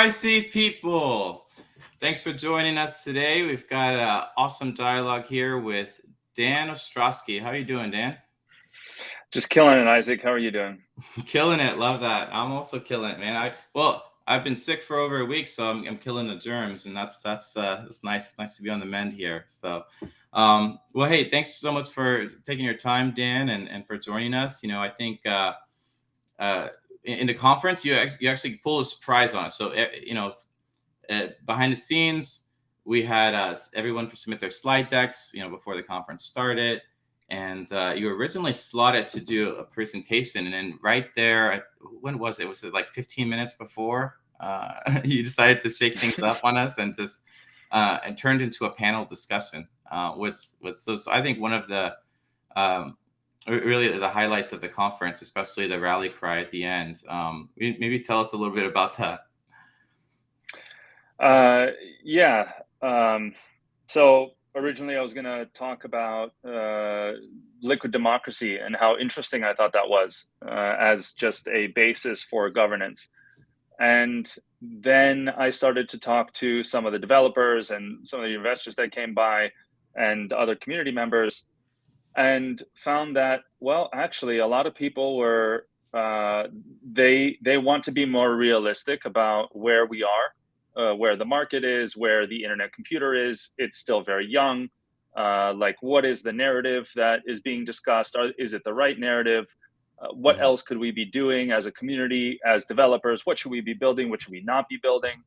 IC people. Thanks for joining us today. We've got an awesome dialogue here with Dan Ostrovsky. How are you doing, Dan? Just killing it, Isaac. How are you doing? Killing it. Love that. I'm also killing it, man. I've been sick for over a week, so I'm killing the germs, and that's nice. It's nice to be on the mend here. So, well, hey, thanks so much for taking your time, Dan, and for joining us. I think in the conference, you actually pulled a surprise on us. So, behind the scenes, we had everyone submit their slide decks, before the conference started, and you were originally slotted to do a presentation, and then right there, when was it? Was it like 15 minutes before you decided to shake things up on us and just and turned into a panel discussion? So I think one of the really the highlights of the conference, especially the rally cry at the end. Maybe tell us a little bit about that. Yeah. So originally I was going to talk about liquid democracy and how interesting I thought that was as just a basis for governance. And then I started to talk to some of the developers and some of the investors that came by and other community members, and found that, well, actually, a lot of people were they want to be more realistic about where we are, where the market is, where the internet computer is. It's still very young. Like, what is the narrative that is being discussed? Is it the right narrative? What else could we be doing as a community, as developers? What should we be building? What should we not be building?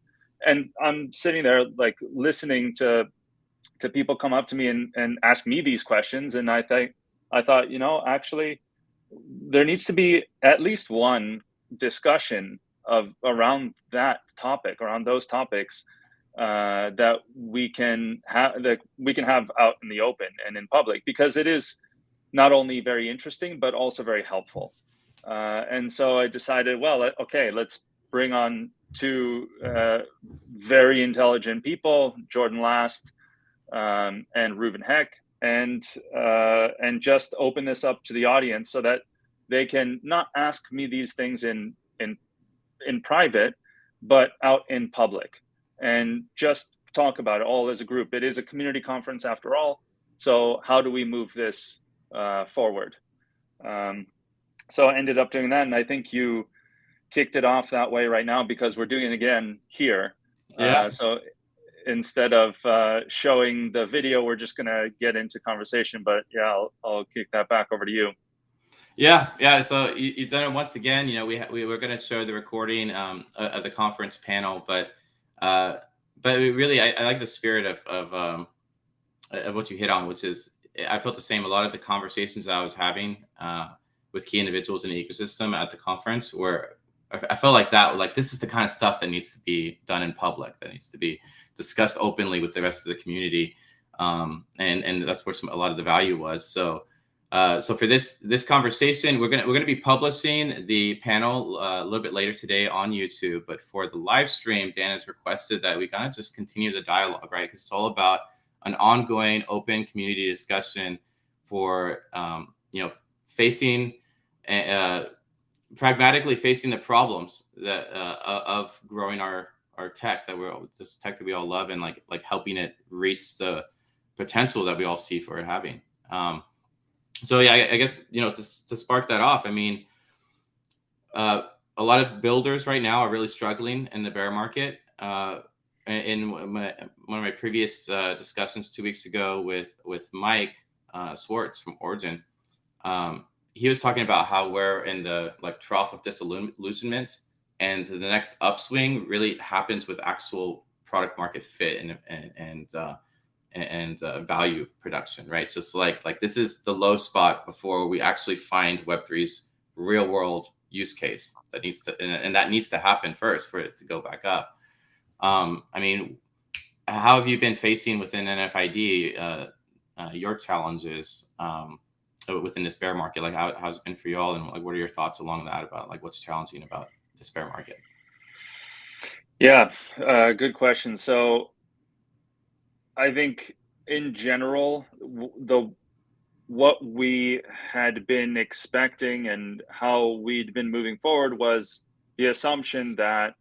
And I'm sitting there, like, listening to people come up to me and ask me these questions. And I thought, actually, there needs to be at least one discussion around those topics, that we can have out in the open and in public, because it is not only very interesting but also very helpful. And so I decided, well, okay, let's bring on two very intelligent people, Jordan Last and Reuven Heck, and just open this up to the audience so that they can not ask me these things in private, but out in public, and just talk about it all as a group. It is a community conference after all, so how do we move this forward? So I ended up doing that, and I think you kicked it off that way right now, because we're doing it again here. Yeah. So instead of showing the video, we're just going to get into conversation. But yeah, I'll kick that back over to you. Yeah. So you've done it once again. We were going to show the recording of the conference panel, but really, I like the spirit of what you hit on, which is, I felt the same. A lot of the conversations that I was having with key individuals in the ecosystem at the conference, where I felt like this is the kind of stuff that needs to be done in public, that needs to be discussed openly with the rest of the community, and that's where a lot of the value was. So for this conversation, we're gonna be publishing the panel a little bit later today on YouTube. But for the live stream, Dan has requested that we kind of just continue the dialogue, right? Because it's all about an ongoing, open community discussion for pragmatically facing the problems that of growing our tech, this tech that we all love, and like helping it reach the potential that we all see for it having. So yeah, I guess to spark that off, I mean, a lot of builders right now are really struggling in the bear market. In one of my previous discussions 2 weeks ago with Mike Swartz from Origin, he was talking about how we're in the trough of disillusionment, and the next upswing really happens with actual product market fit and value production, right? So it's like this is the low spot before we actually find Web3's real world use case that needs to happen first for it to go back up. I mean, how have you been facing within NFID your challenges within this bear market? Like, how's it been for you all, and what are your thoughts along that about what's challenging about this bear market? Yeah, good question. So I think in general, what we had been expecting and how we'd been moving forward was the assumption that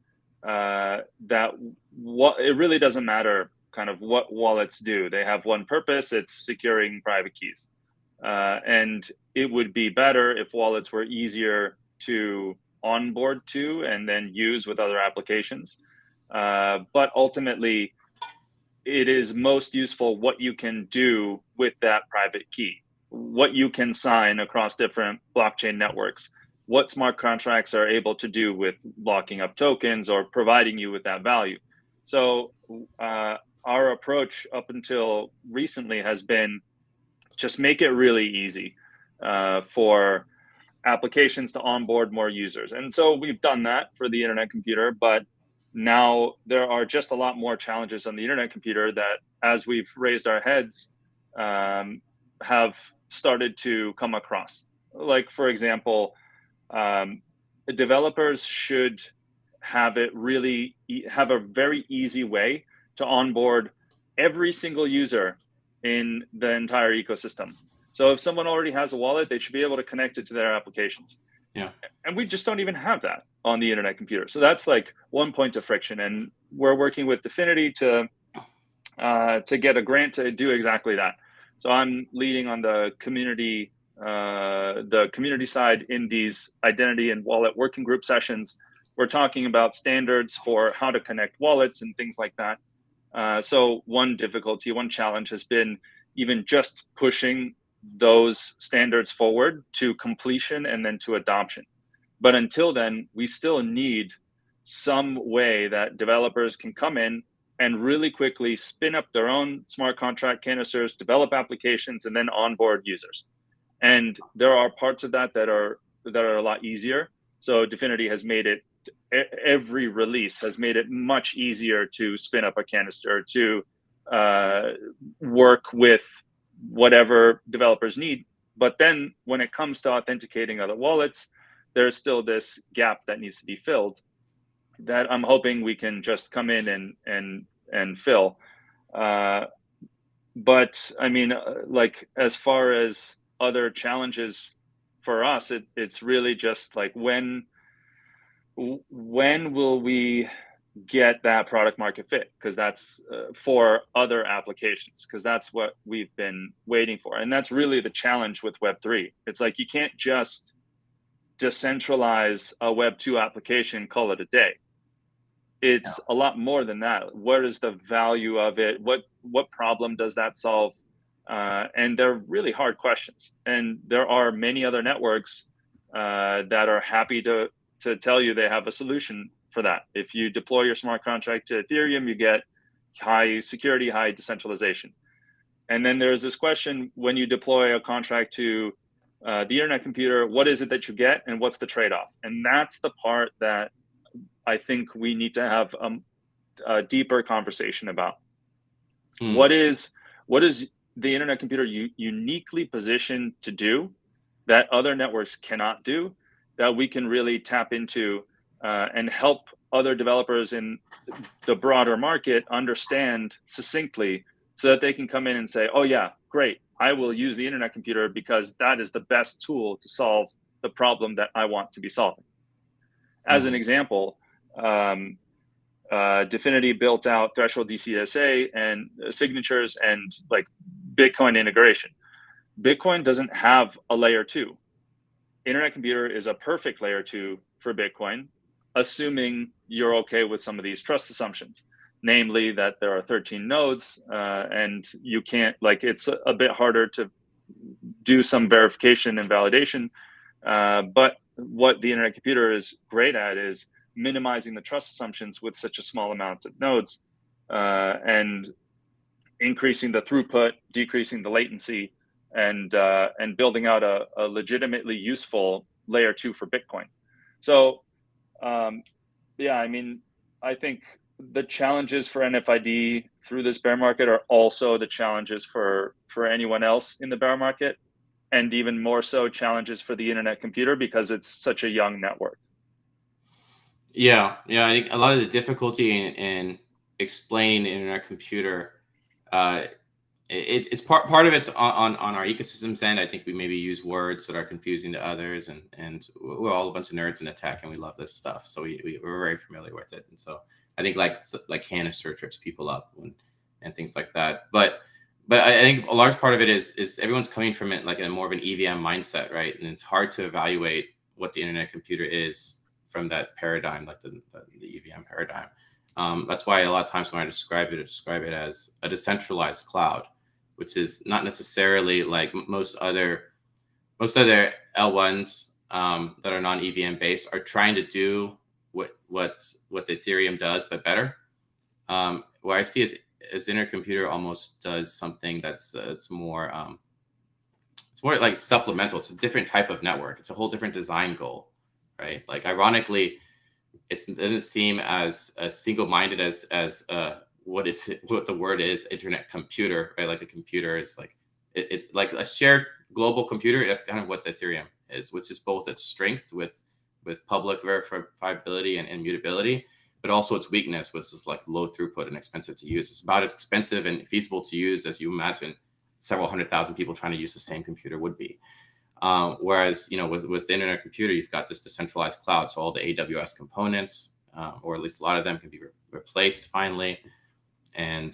that what it really doesn't matter kind of what wallets do. They have one purpose: it's securing private keys. And it would be better if wallets were easier to onboard to and then use with other applications. But ultimately, it is most useful what you can do with that private key, what you can sign across different blockchain networks, what smart contracts are able to do with locking up tokens or providing you with that value. So our approach up until recently has been just make it really easy for applications to onboard more users. And so we've done that for the internet computer, but now there are just a lot more challenges on the internet computer that, as we've raised our heads, have started to come across. Like, for example, developers should have it really have a very easy way to onboard every single user in the entire ecosystem. So if someone already has a wallet, they should be able to connect it to their applications. Yeah. And we just don't even have that on the internet computer. So that's like one point of friction. And we're working with Dfinity to get a grant to do exactly that. So I'm leading on the community side in these identity and wallet working group sessions. We're talking about standards for how to connect wallets and things like that. So one challenge has been even just pushing those standards forward to completion and then to adoption. But until then, we still need some way that developers can come in and really quickly spin up their own smart contract canisters, develop applications, and then onboard users. And there are parts of that that are a lot easier. So Dfinity has made it, every release has made it much easier to spin up a canister, to work with whatever developers need. But then when it comes to authenticating other wallets, there's still this gap that needs to be filled that I'm hoping we can just come in and fill. But I mean, like, as far as other challenges for us, it's really just like when will we get that product market fit, because that's for other applications, because that's what we've been waiting for. And that's really the challenge with Web3. It's like you can't just decentralize a Web2 application, call it a day. It's a lot more than that. What is the value of it? What problem does that solve? And they're really hard questions. And there are many other networks that are happy to tell you they have a solution for that. If you deploy your smart contract to Ethereum, you get high security, high decentralization. And then there's this question: when you deploy a contract to the internet computer, what is it that you get, and what's the trade-off? And that's the part that I think we need to have a deeper conversation about. What is the internet computer uniquely positioned to do that other networks cannot do, that we can really tap into and help other developers in the broader market understand succinctly, so that they can come in and say, oh yeah, great, I will use the internet computer because that is the best tool to solve the problem that I want to be solving. As an example, Dfinity built out threshold DCSA and signatures and like Bitcoin integration. Bitcoin doesn't have a layer 2. Internet computer is a perfect layer 2 for Bitcoin, assuming you're okay with some of these trust assumptions, namely that there are 13 nodes and you can't, like, it's a bit harder to do some verification and validation. But what the internet computer is great at is minimizing the trust assumptions with such a small amount of nodes and increasing the throughput, decreasing the latency, and building out a legitimately useful layer 2 for Bitcoin. So yeah, I mean, I think the challenges for NFID through this bear market are also the challenges for anyone else in the bear market, and even more so challenges for the internet computer because it's such a young network. Yeah, I think a lot of the difficulty in explaining the internet computer it's part of it's on our ecosystem's end. I think we maybe use words that are confusing to others, and we're all a bunch of nerds in tech, and we love this stuff, so we're very familiar with it. And so I think like canister trips people up and things like that. But I think a large part of it is everyone's coming from it like in more of an EVM mindset, right? And it's hard to evaluate what the internet computer is from that paradigm, like the EVM paradigm. That's why a lot of times when I describe it as a decentralized cloud, which is not necessarily like most other L1s that are non-EVM based are trying to do what the Ethereum does, but better. What I see is the internet computer almost does something that's it's more like supplemental. It's a different type of network. It's a whole different design goal, right? Like ironically, it doesn't seem as single-minded as what the word is, internet computer, right? Like a computer is like it's like a shared global computer. That's kind of what the Ethereum is, which is both its strength with public verifiability and immutability, but also its weakness, which is like low throughput and expensive to use. It's about as expensive and feasible to use as you imagine several 100,000 people trying to use the same computer would be. Whereas, with the internet computer, you've got this decentralized cloud. So all the AWS components, or at least a lot of them, can be replaced finally. And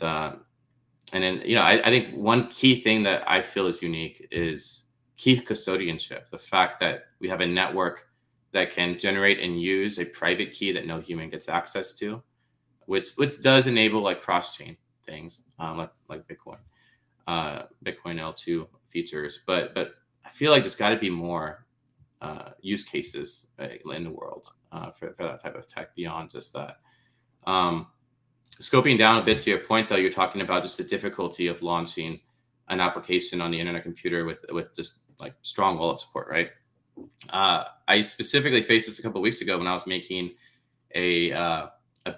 then, I think one key thing that I feel is unique is key custodianship. The fact that we have a network that can generate and use a private key that no human gets access to, which does enable like cross-chain things, like Bitcoin L2 features. But I feel like there's got to be more use cases in the world for that type of tech beyond just that. Scoping down a bit to your point, though, you're talking about just the difficulty of launching an application on the internet computer with just like strong wallet support, right? I specifically faced this a couple of weeks ago when I was making a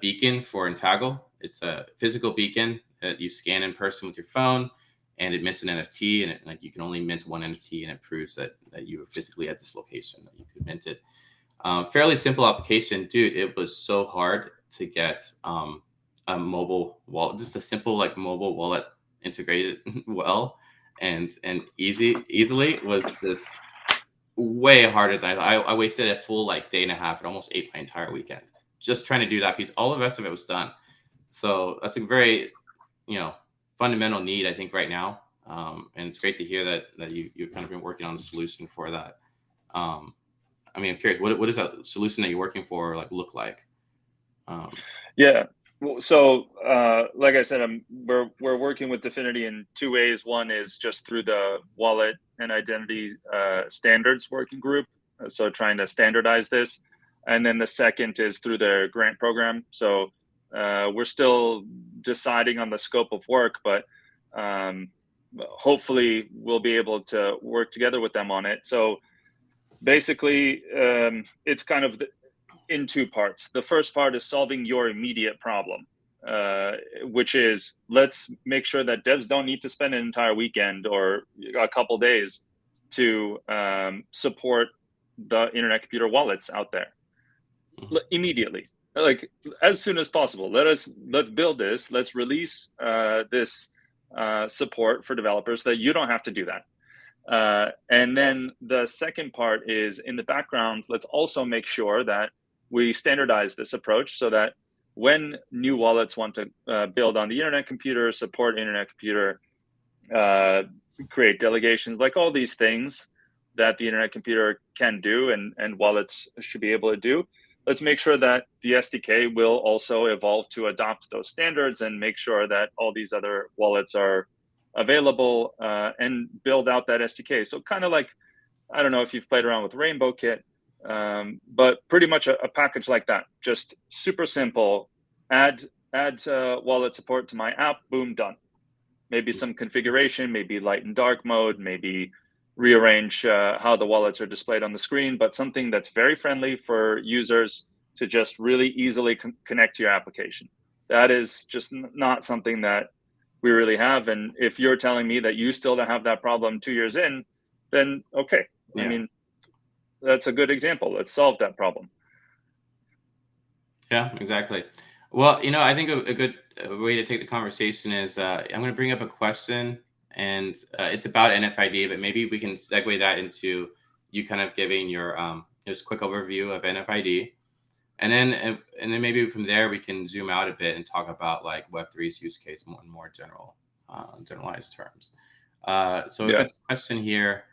beacon for Intagle. It's a physical beacon that you scan in person with your phone, and it mints an NFT, and you can only mint one NFT, and it proves that you were physically at this location, that you could mint it. Fairly simple application, dude. It was so hard to get a mobile wallet, just a simple like mobile wallet integrated well and easily was this way harder than I wasted a full like day and a half. It almost ate my entire weekend just trying to do that piece. All the rest of it was done. So that's a very fundamental need, I think, right now. And it's great to hear that you've kind of been working on a solution for that. I'm curious, what does that solution that you're working for look like? Yeah. So, like I said, we're working with Dfinity in two ways. One is just through the wallet and identity standards working group, so trying to standardize this, and then the second is through the grant program. So we're still deciding on the scope of work, but hopefully we'll be able to work together with them on it. So basically, it's kind of in two parts. The first part is solving your immediate problem, which is let's make sure that devs don't need to spend an entire weekend or a couple days to support the internet computer wallets out there immediately, like as soon as possible. Let's build this. Let's release this support for developers so that you don't have to do that. And then the second part is in the background, let's also make sure that we standardize this approach so that when new wallets want to build on the internet computer, support internet computer, create delegations, like all these things that the internet computer can do and wallets should be able to do, let's make sure that the SDK will also evolve to adopt those standards and make sure that all these other wallets are available and build out that SDK. So kind of like, I don't know if you've played around with Rainbow Kit, but pretty much a package like that, just super simple. Add wallet support to my app, boom, done. Maybe some configuration, maybe light and dark mode, maybe rearrange how the wallets are displayed on the screen, but something that's very friendly for users to just really easily connect to your application. That is just not something that we really have. And if you're telling me that you still don't have that problem 2 years in, then okay. Yeah. I mean, that's a good example. Let's solve that problem. Yeah, exactly. Well, I think a good way to take the conversation is I'm going to bring up a question, and it's about NFID, but maybe we can segue that into you kind of giving your just quick overview of NFID, and then maybe from there we can zoom out a bit and talk about like Web3's use case more in more generalized terms. So we've Yeah. got a question here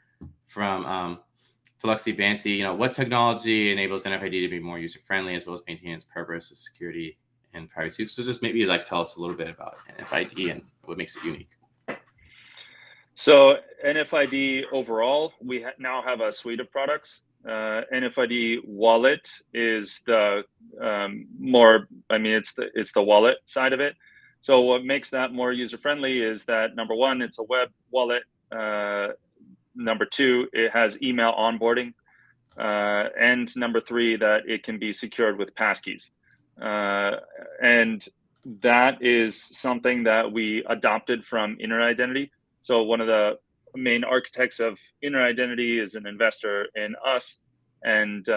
from Feluxy Banty. What technology enables NFID to be more user friendly as well as maintaining its purpose of security and privacy? So just maybe like tell us a little bit about NFID and what makes it unique. So NFID overall, we now have a suite of products. NFID wallet is the more. I mean, it's the wallet side of it. So what makes that more user friendly is that number one, it's a web wallet. Number two, it has email onboarding, and number three, that it can be secured with passkeys. And that is something that we adopted from Inner Identity. So one of the main architects of Inner Identity is an investor in us, and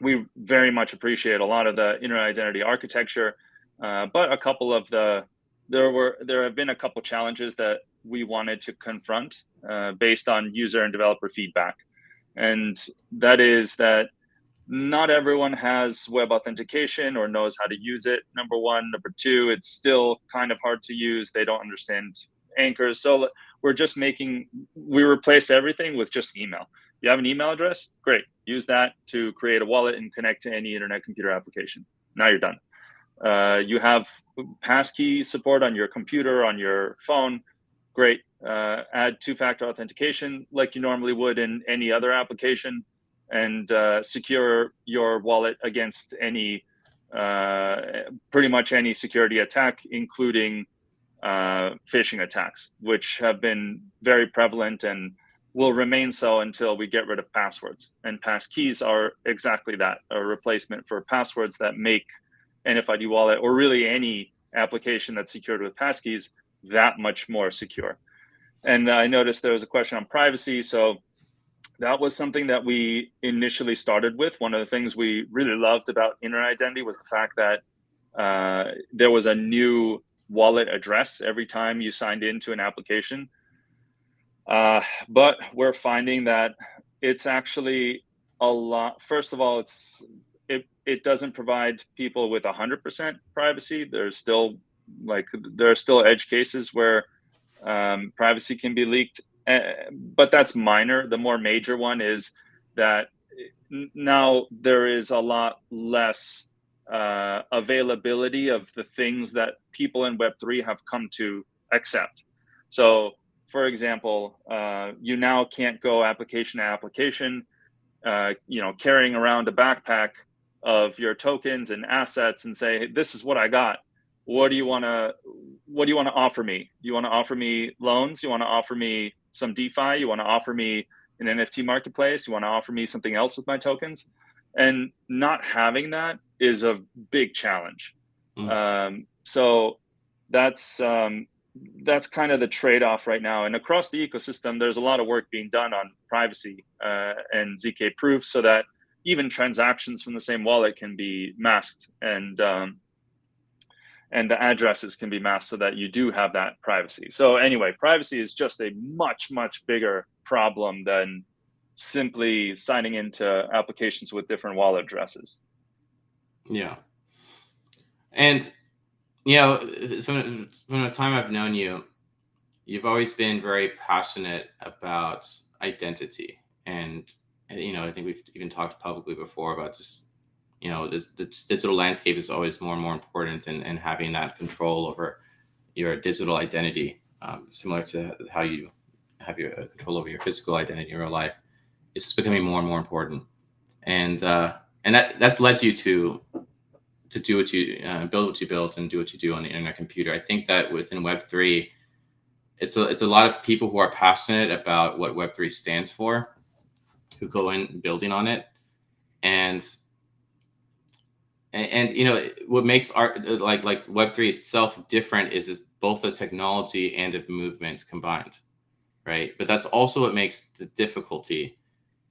we very much appreciate a lot of the Inner Identity architecture. But there have been a couple challenges that we wanted to confront based on user and developer feedback, and that is that not everyone has web authentication or knows how to use it. Number one. Number two, it's still kind of hard to use. They don't understand anchors. So we replaced everything with just email. You have an email address? Great. Use that to create a wallet and connect to any internet computer application. Now you're done. You have passkey support on your computer, on your phone. Great. Add two-factor authentication like you normally would in any other application, and secure your wallet against pretty much any security attack, including phishing attacks, which have been very prevalent and will remain so until we get rid of passwords. And passkeys are exactly that, a replacement for passwords that make NFID wallet, or really any application that's secured with passkeys, that much more secure. And I noticed there was a question on privacy. So that was something that we initially started with. One of the things we really loved about Inner Identity was the fact that there was a new wallet address every time you signed into an application. But we're finding that it's actually a lot. First of all, it doesn't provide people with 100% privacy. There are still edge cases where privacy can be leaked, but that's minor. The more major one is that now there is a lot less availability of the things that people in Web3 have come to accept. So, for example, you now can't go application to application, carrying around a backpack of your tokens and assets and say, hey, this is what I got. What do you want to offer me? You want to offer me loans? You want to offer me some DeFi? You want to offer me an NFT marketplace? You want to offer me something else with my tokens? And not having that is a big challenge. So that's kind of the trade-off right now. And across the ecosystem, there's a lot of work being done on privacy and ZK proof, so that even transactions from the same wallet can be masked, and the addresses can be masked so that you do have that privacy. So anyway, privacy is just a much, much bigger problem than simply signing into applications with different wallet addresses. Yeah. And, from the time I've known you, you've always been very passionate about identity. And, I think we've even talked publicly before about just, this digital landscape is always more and more important, and having that control over your digital identity, similar to how you have your control over your physical identity in real life, is becoming more and more important. And that's led you to do what you build what you built and do what you do on the internet computer. I think that within Web3, it's a lot of people who are passionate about what Web3 stands for, who go in building on it, and what makes art like Web3 itself different is both a technology and a movement combined, right? But that's also what makes the difficulty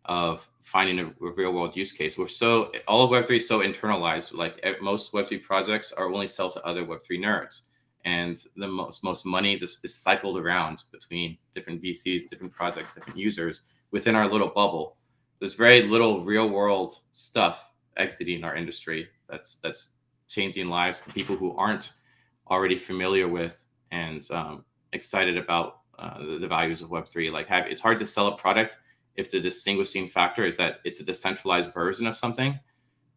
of finding a real world use case. All of Web3 is so internalized. Like most Web3 projects are only sell to other Web3 nerds, and the most money just is cycled around between different VCs, different projects, different users within our little bubble. There's very little real world stuff exiting our industry that's changing lives for people who aren't already familiar with and excited about the values of Web3. Like it's hard to sell a product if the distinguishing factor is that it's a decentralized version of something.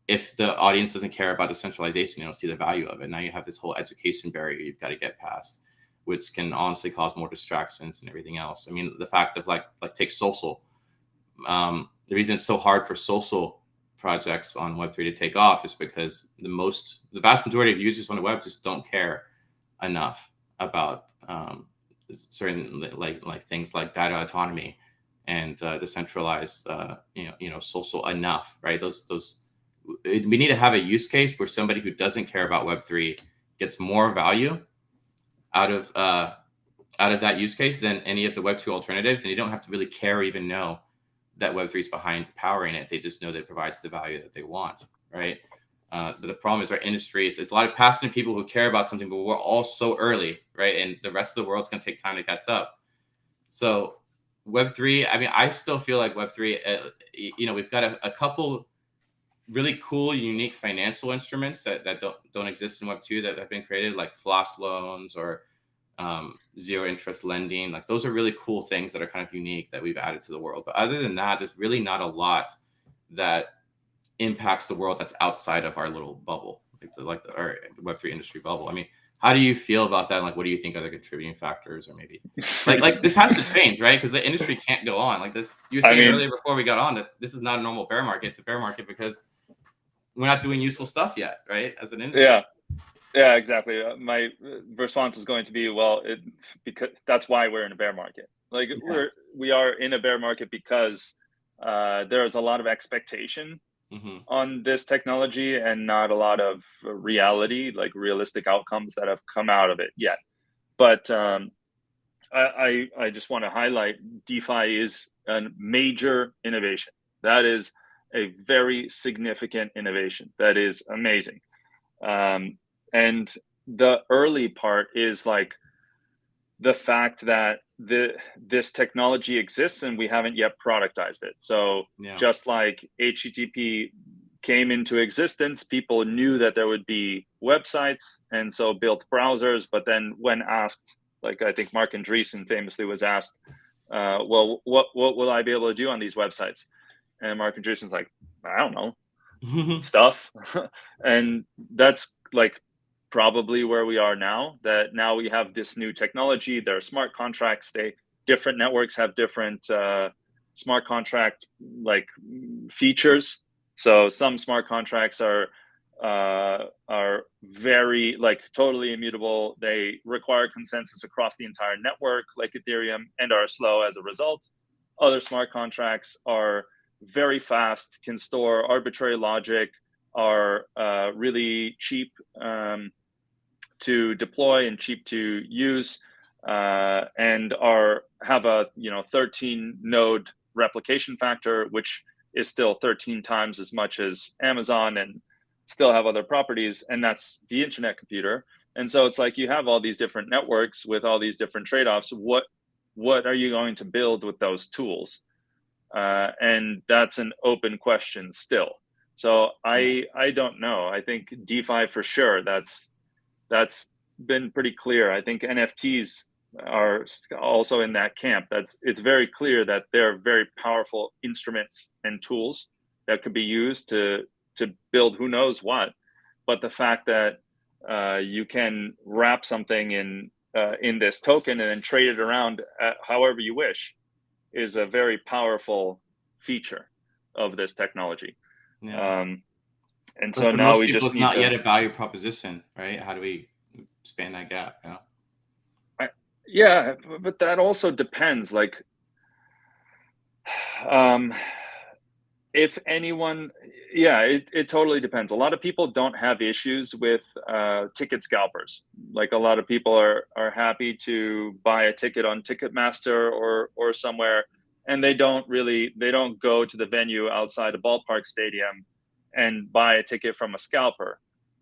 If the audience doesn't care about decentralization, you don't see the value of it. Now you have this whole education barrier you've got to get past, which can honestly cause more distractions and everything else. I mean, the fact of like take social. The reason it's so hard for social projects on Web3 to take off is because the vast majority of users on the web just don't care enough about certain like things like data autonomy and decentralized social enough, right? We need to have a use case where somebody who doesn't care about Web3 gets more value out of that use case than any of the Web2 alternatives, and you don't have to really care or even know that Web3 is behind powering it. They just know that it provides the value that they want, right? But the problem is our industry, it's a lot of passionate people who care about something, but we're all so early, right? And the rest of the world's going to take time to catch up. So Web3, I mean, I still feel like Web3, we've got a couple really cool, unique financial instruments that don't exist in Web2 that have been created, like flash loans or zero interest lending. Like those are really cool things that are kind of unique that we've added to the world. But other than that, there's really not a lot that impacts the world that's outside of our little bubble, like our Web3 industry bubble. I mean, how do you feel about that? Like, what do you think are the contributing factors, or maybe like this has to change, right? Because the industry can't go on like this. You were saying earlier before we got on that this is not a normal bear market. It's a bear market because we're not doing useful stuff yet, right? As an industry. Yeah, exactly. My response is going to be, because that's why we're in a bear market. Like we are in a bear market because there's a lot of expectation on this technology and not a lot of reality, like realistic outcomes that have come out of it yet. But I just want to highlight DeFi is a major innovation. That is a very significant innovation. That is amazing. And the early part is like the fact that this technology exists and we haven't yet productized it. So just like HTTP came into existence, people knew that there would be websites and so built browsers. But then when asked, like I think Mark Andreessen famously was asked, well, what will I be able to do on these websites? And Mark Andreessen's like, I don't know, stuff. And that's like probably where we are now, that now we have this new technology. There are smart contracts. Different networks have different smart contract like features. So some smart contracts are very like totally immutable. They require consensus across the entire network, like Ethereum, and are slow as a result. Other smart contracts are very fast, can store arbitrary logic, are really cheap to deploy and cheap to use, and have a 13 node replication factor, which is still 13 times as much as Amazon, and still have other properties, and that's the internet computer. And so it's like you have all these different networks with all these different trade-offs. What are you going to build with those tools? And that's an open question still. So I don't know. I think DeFi for sure. That's been pretty clear. I think NFTs are also in that camp. It's very clear that they're very powerful instruments and tools that could be used to build who knows what. But the fact that you can wrap something in this token and then trade it around however you wish is a very powerful feature of this technology. And so for now most we people, just it's not yet a value proposition, right? How do we span that gap? Yeah, but that also depends. Like, if anyone, it totally depends. A lot of people don't have issues with ticket scalpers. Like a lot of people are happy to buy a ticket on Ticketmaster or somewhere and they don't go to the venue outside a ballpark stadium and buy a ticket from a scalper.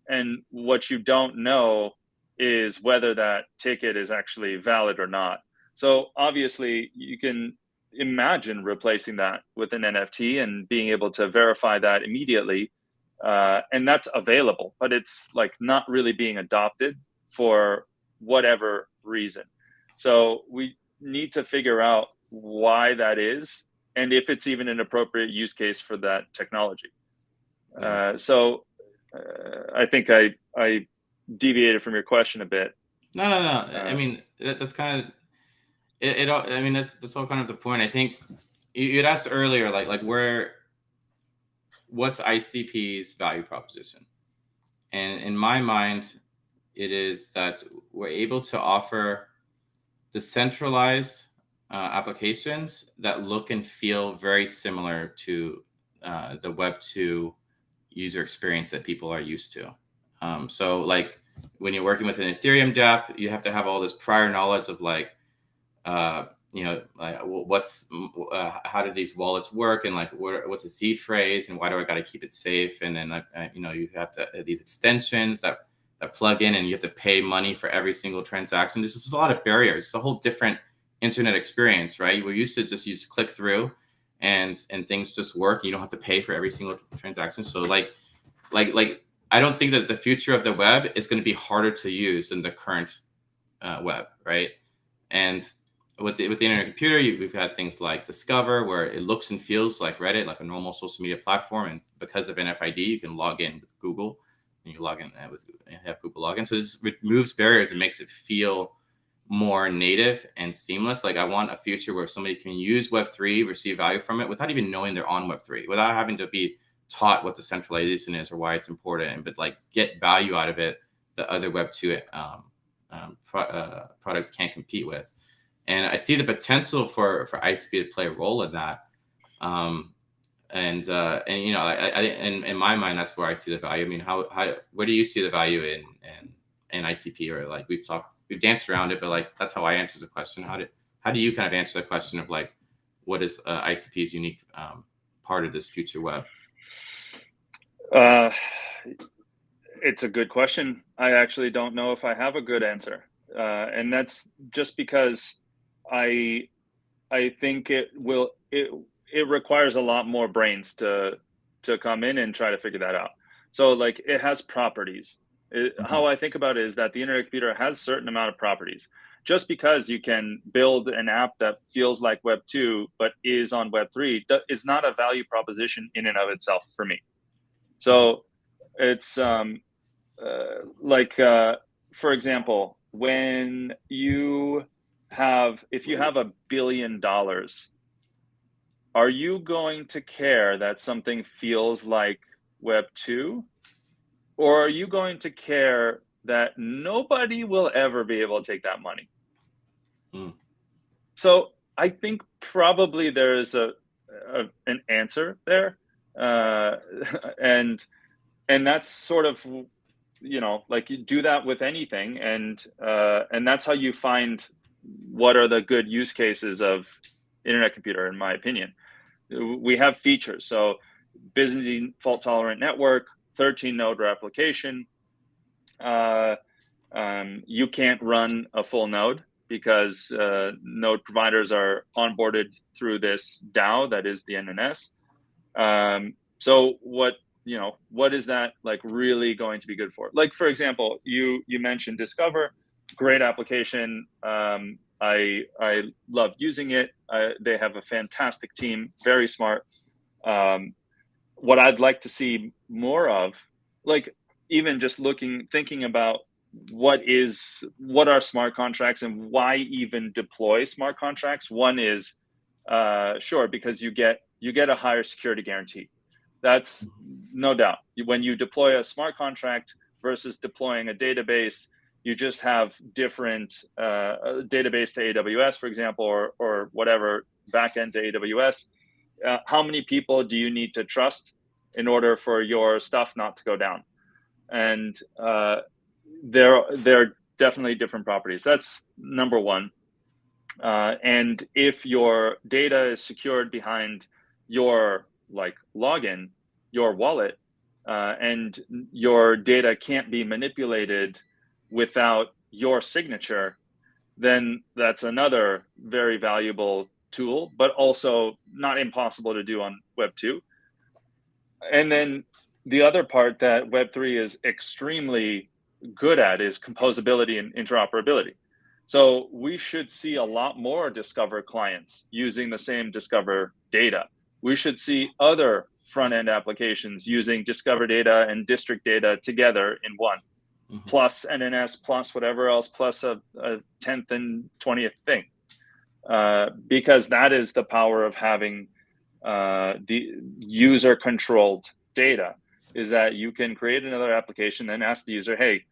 And what you don't know is whether that ticket is actually valid or not. So obviously you can imagine replacing that with an NFT and being able to verify that immediately. And that's available, but it's like not really being adopted for whatever reason. So we need to figure out why that is and if it's even an appropriate use case for that technology. I think I deviated from your question a bit. No. I mean, that's kind of it. I mean, that's all kind of the point. I think you'd asked earlier, like what's ICP's value proposition, and in my mind, it is that we're able to offer decentralized applications that look and feel very similar to the Web2 user experience that people are used to. So like when you're working with an Ethereum dApp, you have to have all this prior knowledge of like, like how do these wallets work, and like what's a seed phrase, and why do I got to keep it safe? And then you have to these extensions that plug in, and you have to pay money for every single transaction. There's just a lot of barriers. It's a whole different internet experience, right? We're used to just click through and things just work. You don't have to pay for every single transaction. So like I don't think that the future of the web is going to be harder to use than the current web, right? And with the internet computer, we've had things like Discover, where it looks and feels like Reddit, like a normal social media platform. And because of NFID, you can log in with Google, and you log in with have Google login. So this removes barriers and makes it feel more native and seamless. Like I want a future where somebody can use Web3, receive value from it without even knowing they're on Web3, without having to be taught what decentralization is or why it's important, but like get value out of it that other Web2 products can't compete with. And I see the potential for ICP to play a role in that. And in my mind, that's where I see the value. I mean, where do you see the value in ICP? Or like we've danced around it, but like that's how I answer the question. How do you kind of answer the question of like what is ICP's unique part of this future web? It's a good question. I actually don't know if I have a good answer, and that's just because I think it requires a lot more brains to come in and try to figure that out. So like it has properties. How I think about it is that the internet computer has a certain amount of properties. Just because you can build an app that feels like Web 2 but is on Web 3 is not a value proposition in and of itself for me. So it's for example, when if you have $1 billion, are you going to care that something feels like Web 2? Or are you going to care that nobody will ever be able to take that money? So I think probably there is an answer there. And that's sort of, like you do that with anything. And that's how you find what are the good use cases of internet computer, in my opinion. We have features. So Byzantine fault tolerant network, 13 node replication. You can't run a full node because node providers are onboarded through this DAO that is the NNS. So what is that like really going to be good for? Like, for example, you mentioned Discover, great application. I love using it. They have a fantastic team, very smart. What I'd like to see more of, like even just thinking about what are smart contracts and why even deploy smart contracts. One is sure, because you get a higher security guarantee. That's no doubt. When you deploy a smart contract versus deploying a database, you just have different database to AWS, for example, or whatever backend to AWS. How many people do you need to trust in order for your stuff not to go down? And there are definitely different properties. That's number one. And if your data is secured behind your login, your wallet, and your data can't be manipulated without your signature, then that's another very valuable tool, but also not impossible to do on Web 2. And then the other part that Web 3 is extremely good at is composability and interoperability. So we should see a lot more Discover clients using the same Discover data. We should see other front end applications using Discover data and district data together in one, plus NNS, plus whatever else, plus a 10th and 20th thing. Because that is the power of having the user controlled data, is that you can create another application and ask the user, hey,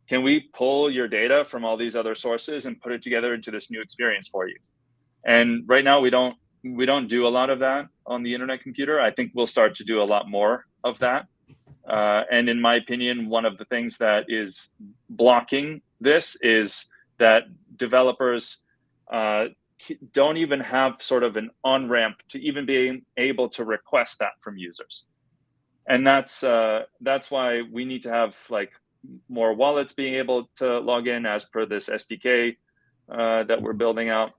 can we pull your data from all these other sources and put it together into this new experience for you? And right now we don't do a lot of that on the internet computer. I think we'll start to do a lot more of that. And in my opinion, one of the things that is blocking this is that developers don't even have sort of an on-ramp to even be able to request that from users. And that's why we need to have more wallets being able to log in as per this SDK that we're building out.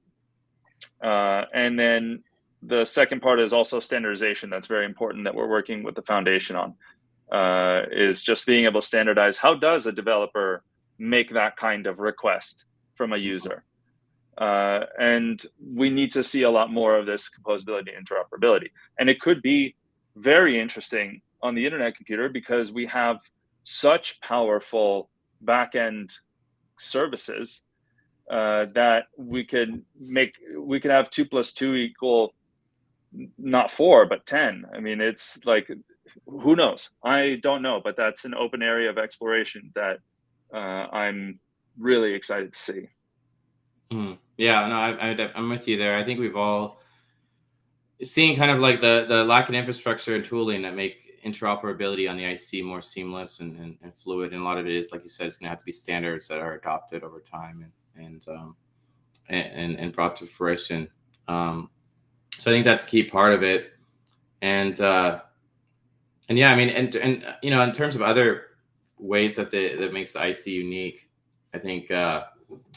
And then the second part is also standardization. That's very important that we're working with the foundation on, is just being able to standardize how does a developer make that kind of request from a user. And we need to see a lot more of this composability and interoperability. And it could be very interesting on the internet computer because we have such powerful backend services that we could have 2 + 2 equal not 4 but 10. I mean, it's who knows? I don't know, but that's an open area of exploration that I'm really excited to see. Yeah, no, I'm with you there. I think we've all seen kind of the lack of infrastructure and tooling that make interoperability on the IC more seamless and fluid. And a lot of it is, like you said, it's going to have to be standards that are adopted over time and brought to fruition. So I think that's a key part of it. And yeah, I mean, and in terms of other ways that makes the IC unique, I think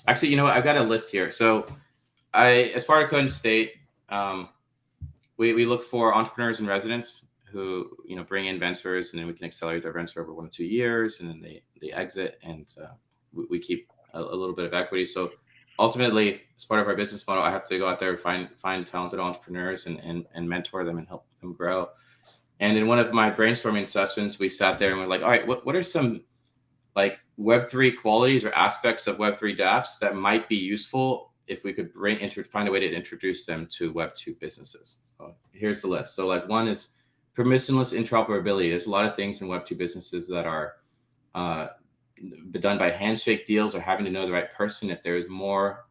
actually, I've got a list here. So as part of Code State, we look for entrepreneurs and residents who bring in ventures, and then we can accelerate their venture over 1 to 2 years, and then they exit, and we keep a little bit of equity. So ultimately, as part of our business model, I have to go out there and find talented entrepreneurs and mentor them and help them grow. And in one of my brainstorming sessions, we sat there and we're like, all right, what are some Web3 qualities or aspects of Web3 dApps that might be useful if we could find a way to introduce them to Web2 businesses? So here's the list. So one is permissionless interoperability. There's a lot of things in Web2 businesses that are done by handshake deals or having to know the right person. If there's more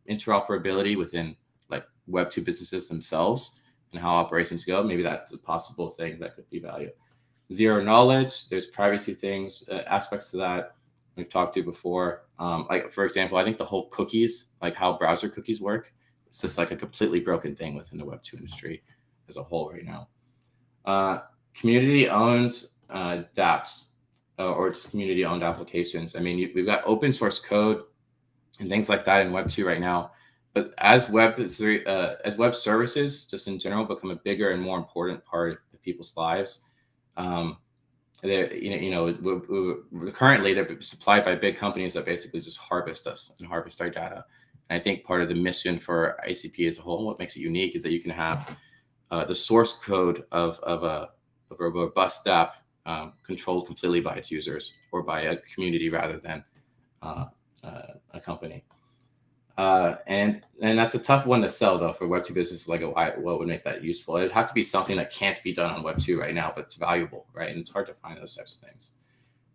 interoperability within Web2 businesses themselves and how operations go, maybe that's a possible thing that could be value. Zero knowledge, there's privacy things, aspects to that we've talked to before. For example, I think the whole cookies, how browser cookies work, it's just a completely broken thing within the Web2 industry as a whole right now. Community-owned dApps or just community-owned applications. I mean, we've got open source code and things like that in Web2 right now. But as Web3, as web services, just in general, become a bigger and more important part of people's lives, currently they're supplied by big companies that basically just harvest us and harvest our data. And I think part of the mission for ICP as a whole, and what makes it unique, is that you can have the source code of a robust app controlled completely by its users or by a community rather than a company. And that's a tough one to sell, though, for Web2 businesses. What would make that useful? It'd have to be something that can't be done on Web2 right now, but it's valuable, right? And it's hard to find those types of things.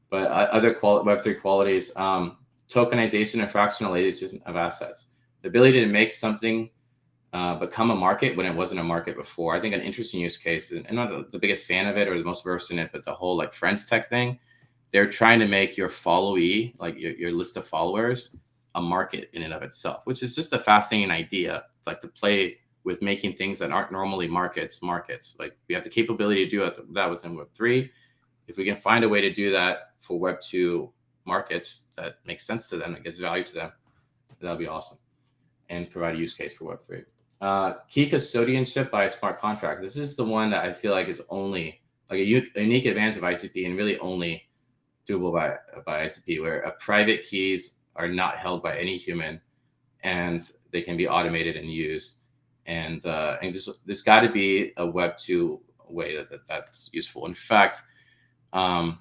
But other Web3 qualities, tokenization and fractionalization of assets. The ability to make something become a market when it wasn't a market before. I think an interesting use case, and I'm not the biggest fan of it or the most versed in it, but the whole Friends Tech thing, they're trying to make your followee, your list of followers, a market in and of itself, which is just a fascinating idea, like to play with making things that aren't normally markets. Like we have the capability to do that within Web3. If we can find a way to do that for Web2 markets that makes sense to them, that gives value to them, that'll be awesome, and provide a use case for Web3. Key custodianship by a smart contract. This is the one that I feel like is only like a unique advantage of ICP, and really only doable by ICP, where private keys are not held by any human, and they can be automated and used. And there's got to be a Web2 way that's useful. In fact, part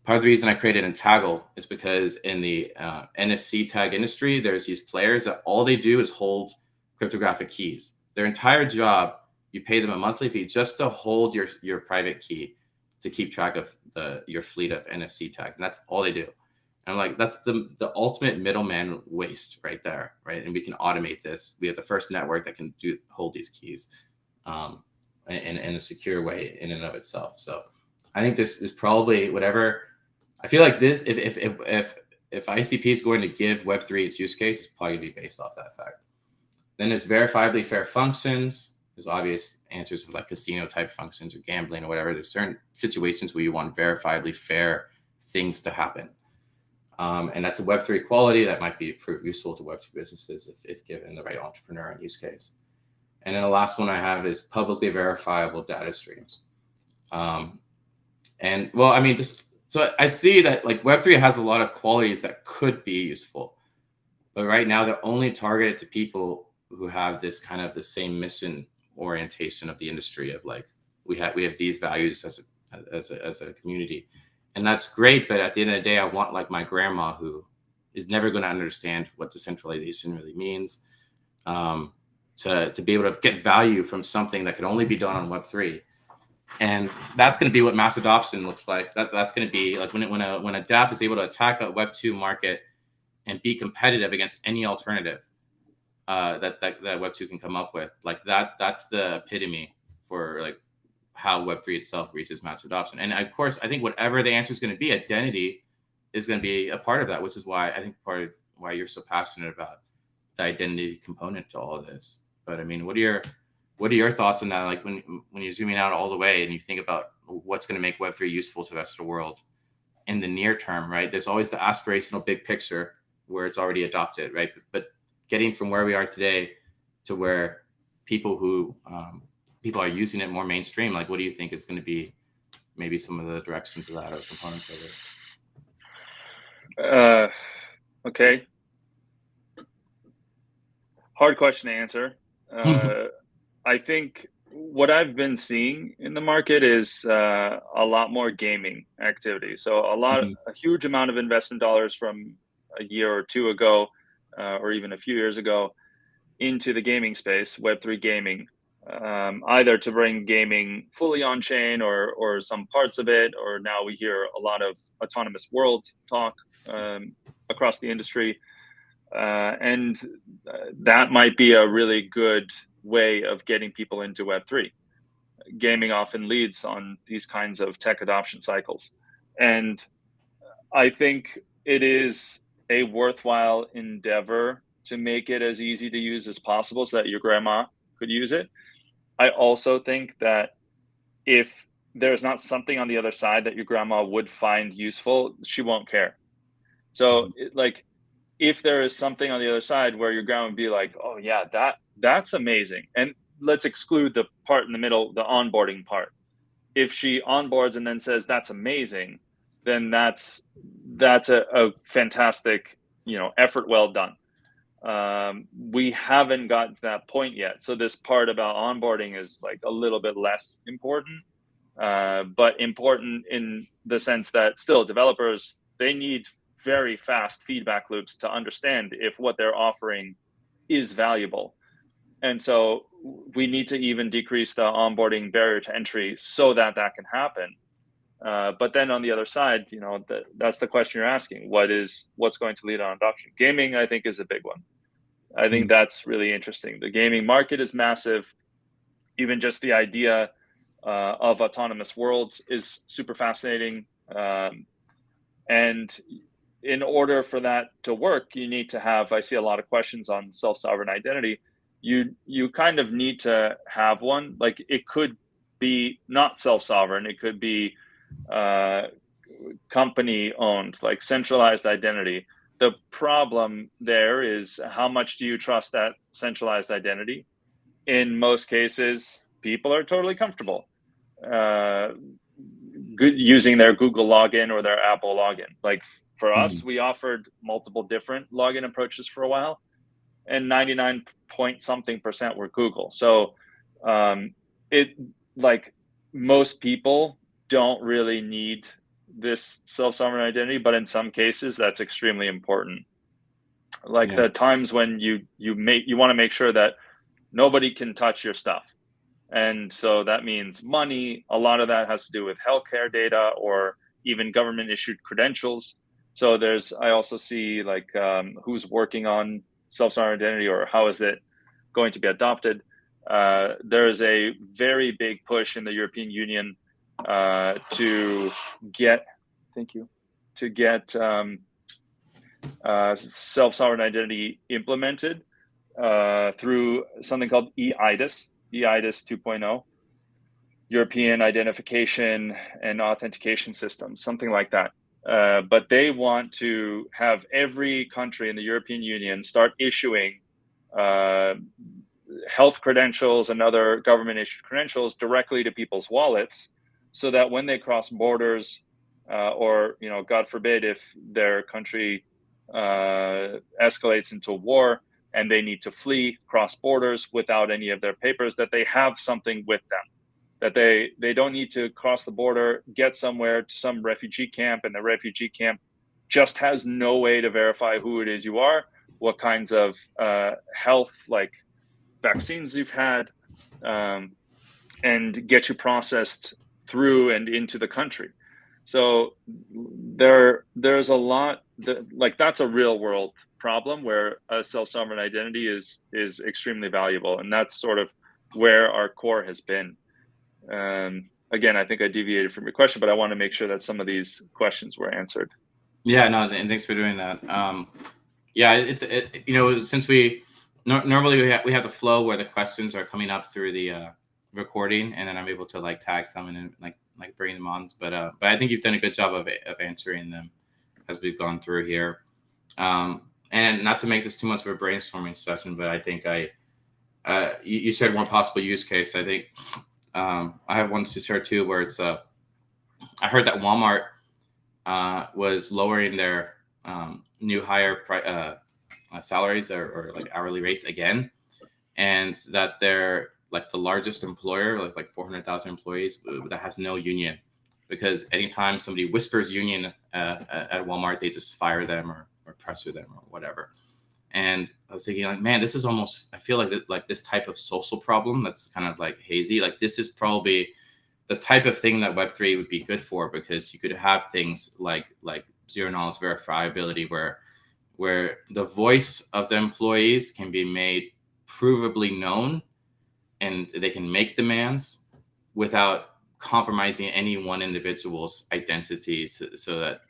of the reason I created Entaggle is because in the NFC tag industry, there's these players that all they do is hold cryptographic keys. Their entire job, you pay them a monthly fee just to hold your private key to keep track of your fleet of NFC tags, and that's all they do. And I'm like, that's the ultimate middleman waste right there, right? And we can automate this. We have the first network that can hold these keys in a secure way in and of itself. So I think this is probably whatever. I feel like this, if ICP is going to give Web3 its use case, it's probably going to be based off that fact. Then there's verifiably fair functions. There's obvious answers of like casino type functions or gambling or whatever. There's certain situations where you want verifiably fair things to happen. And that's a Web3 quality that might be useful to Web2 businesses if given the right entrepreneur and use case. And then the last one I have is publicly verifiable data streams. And well, I mean, so I see that like Web3 has a lot of qualities that could be useful, but right now they're only targeted to people who have this kind of the same mission orientation of the industry of like, we have these values as a community. And that's great, but at the end of the day, I want like my grandma who is never going to understand what decentralization really means, to be able to get value from something that can only be done on Web3. And that's going to be what mass adoption looks like. That's going to be like when a DApp is able to attack a Web2 market and be competitive against any alternative that Web2 can come up with. Like that's the epitome for like how Web3 itself reaches mass adoption. And of course, I think whatever the answer is going to be, identity is going to be a part of that, which is why I think part of why you're so passionate about the identity component to all of this. But I mean, what are your thoughts on that? Like when you're zooming out all the way and you think about what's going to make Web3 useful to the rest of the world in the near term, right? There's always the aspirational big picture where it's already adopted, right? But getting from where we are today to where people are using it more mainstream, like what do you think is going to be maybe some of the directions of that or components of it? Okay. Hard question to answer. I think what I've been seeing in the market is a lot more gaming activity. So a huge amount of investment dollars from a year or two ago, or even a few years ago, into the gaming space, Web3 gaming, either to bring gaming fully on chain or some parts of it, or now we hear a lot of autonomous world talk across the industry. And that might be a really good way of getting people into Web3. Gaming often leads on these kinds of tech adoption cycles. And I think it is a worthwhile endeavor to make it as easy to use as possible so that your grandma could use it. I also think that if there's not something on the other side that your grandma would find useful, she won't care. So if there is something on the other side where your grandma would be like, oh yeah, that's amazing. And let's exclude the part in the middle, the onboarding part. If she onboards and then says, that's amazing, then that's a fantastic, effort well done. We haven't gotten to that point yet. So this part about onboarding is like a little bit less important, but important in the sense that still developers, they need very fast feedback loops to understand if what they're offering is valuable. And so we need to even decrease the onboarding barrier to entry so that can happen. But then on the other side, that's the question you're asking. What's going to lead on adoption? Gaming, I think, is a big one. I think that's really interesting. The gaming market is massive. Even just the idea of autonomous worlds is super fascinating. And in order for that to work, you need to have, I see a lot of questions on self-sovereign identity. You kind of need to have one. Like, it could be not self-sovereign, it could be company owned, like centralized identity. The problem there is, how much do you trust that centralized identity? In most cases, people are totally comfortable uh, using their Google login or their Apple login. Like, for us, Mhm. we offered multiple different login approaches for a while, and 99 point something percent were Google. So it like most people don't really need this self-sovereign identity, but in some cases that's extremely important. Like, Yeah. the times when you want to make sure that nobody can touch your stuff. And so that means money. A lot of that has to do with healthcare data or even government issued credentials. So I also see, like, who's working on self-sovereign identity, or how is it going to be adopted. There is a very big push in the European Union to get, thank you, to get self-sovereign identity implemented through something called EIDAS 2.0, European Identification and Authentication System, something like that. But they want to have every country in the European Union start issuing uh, health credentials and other government issued credentials directly to people's wallets, so that when they cross borders, or, God forbid, if their country escalates into war and they need to flee cross borders without any of their papers, that they have something with them, that they don't need to cross the border, get somewhere to some refugee camp, and the refugee camp just has no way to verify who it is you are, what kinds of health, like vaccines you've had, um, and get you processed through and into the country. So there's a lot that, like, that's a real world problem where a self-sovereign identity is extremely valuable, and that's sort of where our core has been. Again, I think I deviated from your question, but I want to make sure that some of these questions were answered. Yeah, no, and thanks for doing that. Yeah, since normally we have the flow where the questions are coming up through the recording, and then I'm able to like tag some and like bring them on. But I think you've done a good job of answering them as we've gone through here. And not to make this too much of a brainstorming session, but I think you shared one possible use case. I think I have one to share too, where it's I heard that Walmart was lowering their new hire salaries or like hourly rates again, and that they're like the largest employer, like 400,000 employees that has no union, because anytime somebody whispers union at Walmart, they just fire them or pressure them or whatever. And I was thinking, like, man, this is almost, I feel like this type of social problem that's kind of like hazy. Like, this is probably the type of thing that Web3 would be good for, because you could have things like zero knowledge verifiability, where the voice of the employees can be made provably known, and they can make demands without compromising any one individual's identity, so that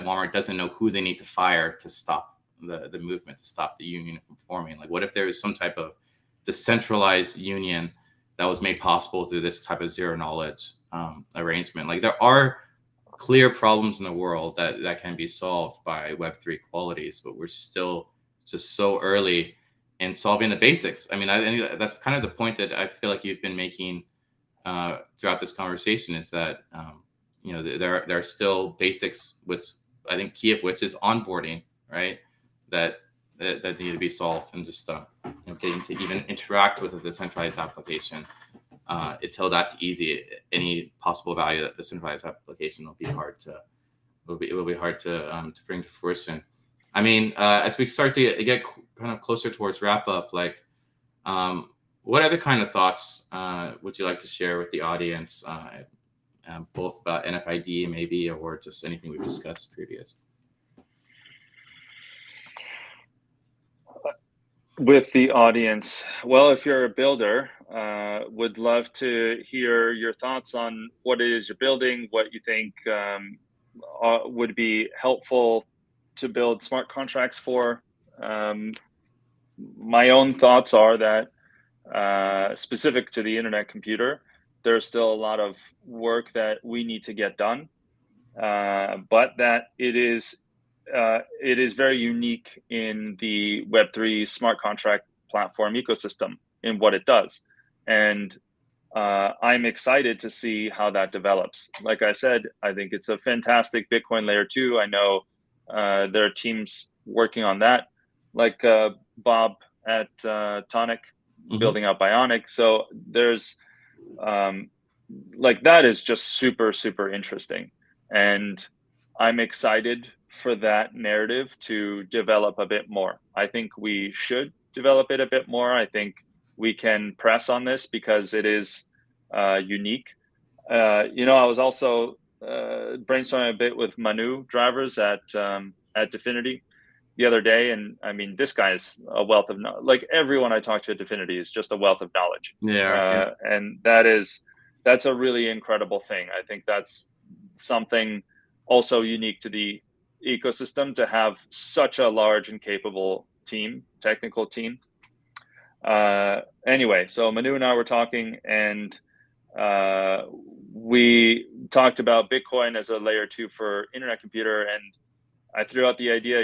Walmart doesn't know who they need to fire to stop the movement, to stop the union from forming. Like, what if there was some type of decentralized union that was made possible through this type of zero knowledge arrangement? Like, there are clear problems in the world that can be solved by Web3 qualities, but we're still just so early in solving the basics. I mean, I think that's kind of the point that I feel like you've been making throughout this conversation, is that there are still basics, with I think key of which is onboarding, right? That need to be solved, and just getting to even interact with a decentralized application. Until that's easy, any possible value that the centralized application will be hard to bring to fruition. I mean, as we start to get kind of closer towards wrap up, like, what other kind of thoughts would you like to share with the audience, both about NFID maybe, or just anything we've discussed previous? With the audience, well, if you're a builder, would love to hear your thoughts on what it is you're building, what you think would be helpful to build smart contracts for. My own thoughts are that specific to the internet computer, there's still a lot of work that we need to get done, but that it is very unique in the Web3 smart contract platform ecosystem in what it does. And I'm excited to see how that develops. Like I said, I think it's a fantastic Bitcoin layer 2. I know there are teams working on that, like Bob at Tonic building out Bionic. So there's like that is just super, super interesting. And I'm excited for that narrative to develop a bit more. I think we should develop it a bit more. I think we can press on this because it is unique. I was also brainstorming a bit with Manu drivers at Definity the other day, and I mean, this guy is a wealth of knowledge. Like everyone I talk to at Definity is just a wealth of knowledge. Yeah. And that's a really incredible thing. I think that's something also unique to the ecosystem, to have such a large and capable technical team. Anyway, so Manu and I were talking, and we talked about Bitcoin as a layer 2 for internet computer, and I threw out the idea,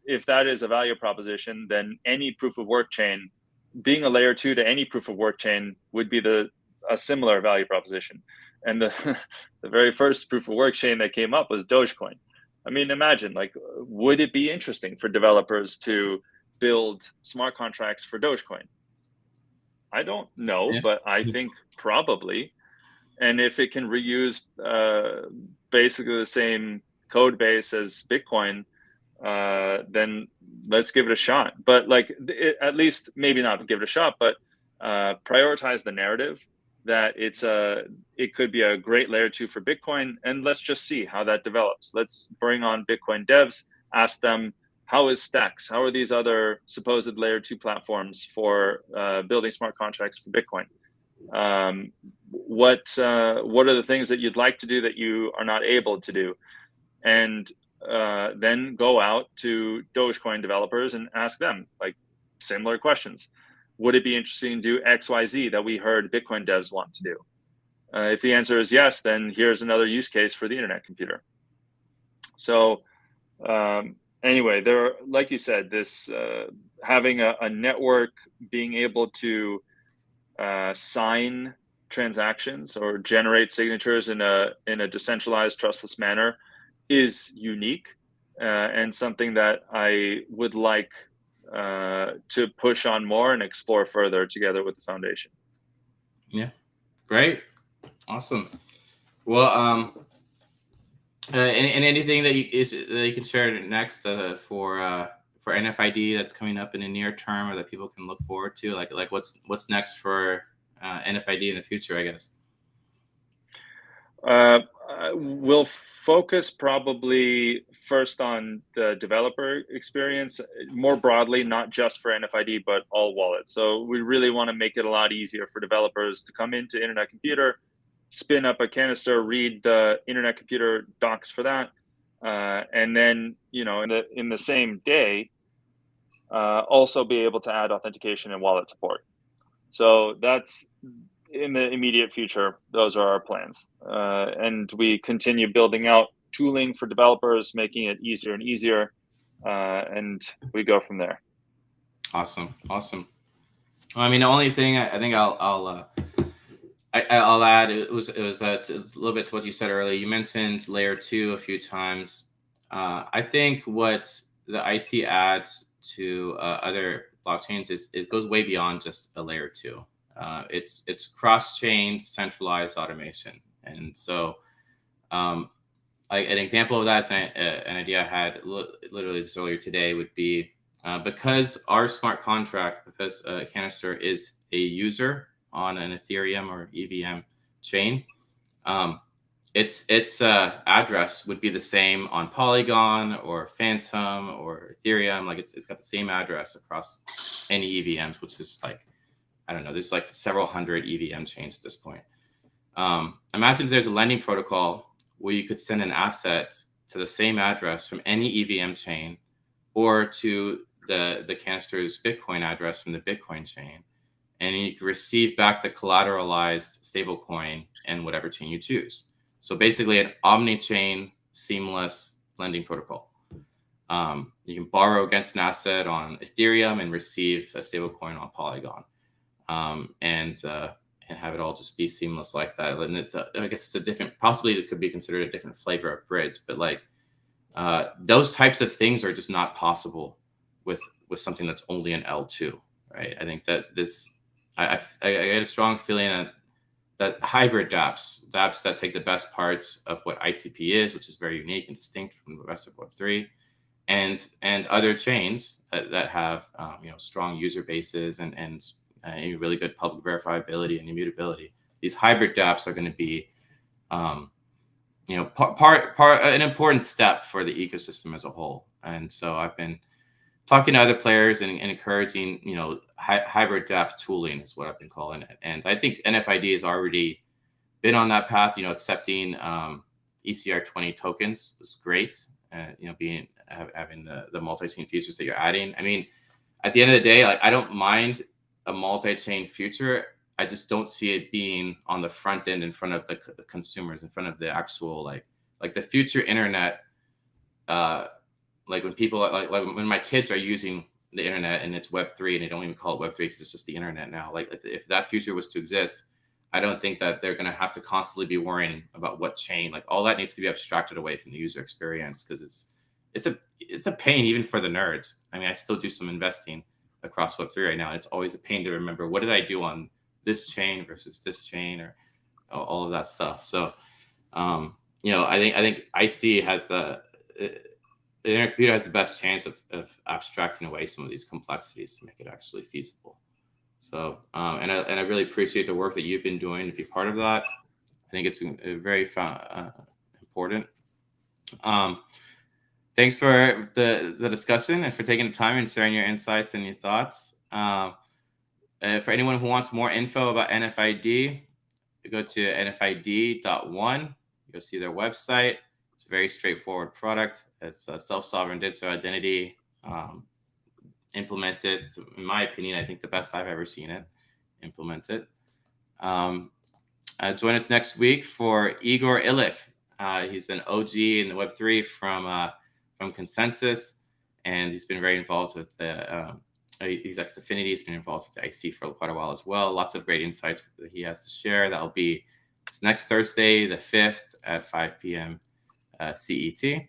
if that is a value proposition, then any proof of work chain, being a layer 2 to any proof of work chain, would be a similar value proposition. And the very first proof of work chain that came up was Dogecoin. I mean, imagine, like, would it be interesting for developers to build smart contracts for Dogecoin? I don't know, but I think probably. And if it can reuse basically the same code base as Bitcoin, then let's give it a shot. But at least maybe not give it a shot, but prioritize the narrative that it could be a great layer 2 for Bitcoin, and let's just see how that develops. Let's bring on Bitcoin devs, ask them, how is Stacks? How are these other supposed layer 2 platforms for building smart contracts for Bitcoin? What are the things that you'd like to do that you are not able to do? And then go out to Dogecoin developers and ask them like similar questions. Would it be interesting to do XYZ that we heard Bitcoin devs want to do? If the answer is yes, then here's another use case for the internet computer. So anyway, like you said, this having a network, being able to sign transactions or generate signatures in a decentralized, trustless manner is unique, and something that I would like to push on more and explore further together with the foundation. Yeah, great, awesome. Well, and anything that you can share next for NFID that's coming up in the near term, or that people can look forward to, like what's next for NFID in the future, I guess. We'll focus probably first on the developer experience more broadly, not just for NFID, but all wallets. So we really want to make it a lot easier for developers to come into Internet Computer, spin up a canister, read the Internet Computer docs for that, and then in the same day, also be able to add authentication and wallet support. So that's in the immediate future. Those are our plans, and we continue building out tooling for developers, making it easier and easier, and we go from there. Awesome. Well, I mean, the only thing I think I'll add, it was a little bit to what you said earlier. You mentioned layer 2 a few times. I think what the IC adds to other blockchains is it goes way beyond just a layer 2. It's cross-chain centralized automation, and so an example of that is an idea I had literally just earlier today would be because our smart contract, because Canister is a user on an Ethereum or EVM chain, its address would be the same on Polygon or Phantom or Ethereum. Like it's got the same address across any EVMs, which is like, I don't know, there's like several hundred EVM chains at this point. Imagine if there's a lending protocol where you could send an asset to the same address from any EVM chain, or to the Cannister's Bitcoin address from the Bitcoin chain. And you can receive back the collateralized stablecoin in whatever chain you choose. So basically an omni-chain seamless lending protocol. You can borrow against an asset on Ethereum and receive a stablecoin on Polygon, and have it all just be seamless like that. And it's I guess it's a different, possibly it could be considered a different flavor of bridge, but like those types of things are just not possible with something that's only an L2, right? I think that this, I get a strong feeling that hybrid dApps that take the best parts of what ICP is, which is very unique and distinct from the rest of Web3, and other chains that have strong user bases and really good public verifiability and immutability. These hybrid dApps are going to be an important step for the ecosystem as a whole. And so I've been talking to other players and encouraging, hybrid dApp tooling is what I've been calling it. And I think NFID has already been on that path. Accepting ECR20 tokens was great. Having the multi-chain features that you're adding. I mean, at the end of the day, like, I don't mind a multi-chain future. I just don't see it being on the front end, in front of the consumers, in front of the actual like the future internet. Like when people like when my kids are using the internet and it's Web3 and they don't even call it Web3 because it's just the internet now. Like if that future was to exist, I don't think that they're going to have to constantly be worrying about what chain. Like all that needs to be abstracted away from the user experience, because it's a pain even for the nerds. I mean, I still do some investing across Web3 right now, and it's always a pain to remember what did I do on this chain versus this chain, or all of that stuff. So, I think IC has the internet computer has the best chance of abstracting away some of these complexities to make it actually feasible. So, and I really appreciate the work that you've been doing to be part of that. I think it's very important. Thanks for the discussion and for taking the time and sharing your insights and your thoughts. For anyone who wants more info about NFID, you go to nfid.one. You'll see their website. It's a very straightforward product. It's a self-sovereign digital identity implemented, in my opinion, I think the best I've ever seen it implemented. Join us next week for Igor Illich. He's an OG in the Web3 from Consensus, and he's been very involved with he's ex-Affinity. He's been involved with the IC for quite a while as well. Lots of great insights that he has to share. That'll be next Thursday, the 5th at 5 p.m. CET.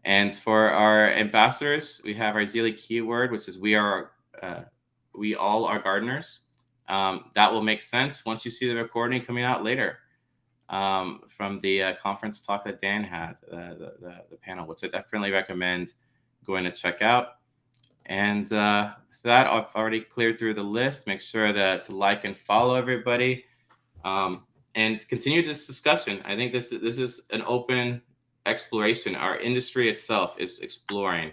And for our ambassadors, we have our Zealy keyword, which is we all are gardeners. That will make sense once you see the recording coming out later from the conference talk that Dan had, the panel, which I definitely recommend going to check out. And with that, I've already cleared through the list. Make sure to like and follow everybody, and continue this discussion. I think this is an open exploration. Our industry itself is exploring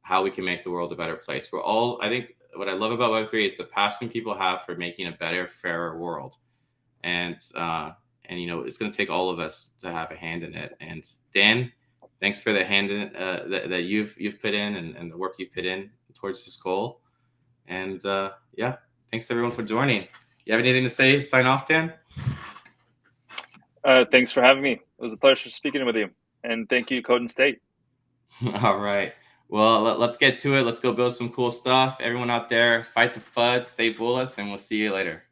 how we can make the world a better place. I think what I love about Web3 is the passion people have for making a better, fairer world. And it's going to take all of us to have a hand in it. And Dan, thanks for the hand in that you've put in and the work you've put in towards this goal. And thanks everyone for joining. You have anything to say? Sign off, Dan? Thanks for having me. It was a pleasure speaking with you. And thank you, Code and State. All right. Well, let's get to it. Let's go build some cool stuff. Everyone out there, fight the FUD, stay bullish, and we'll see you later.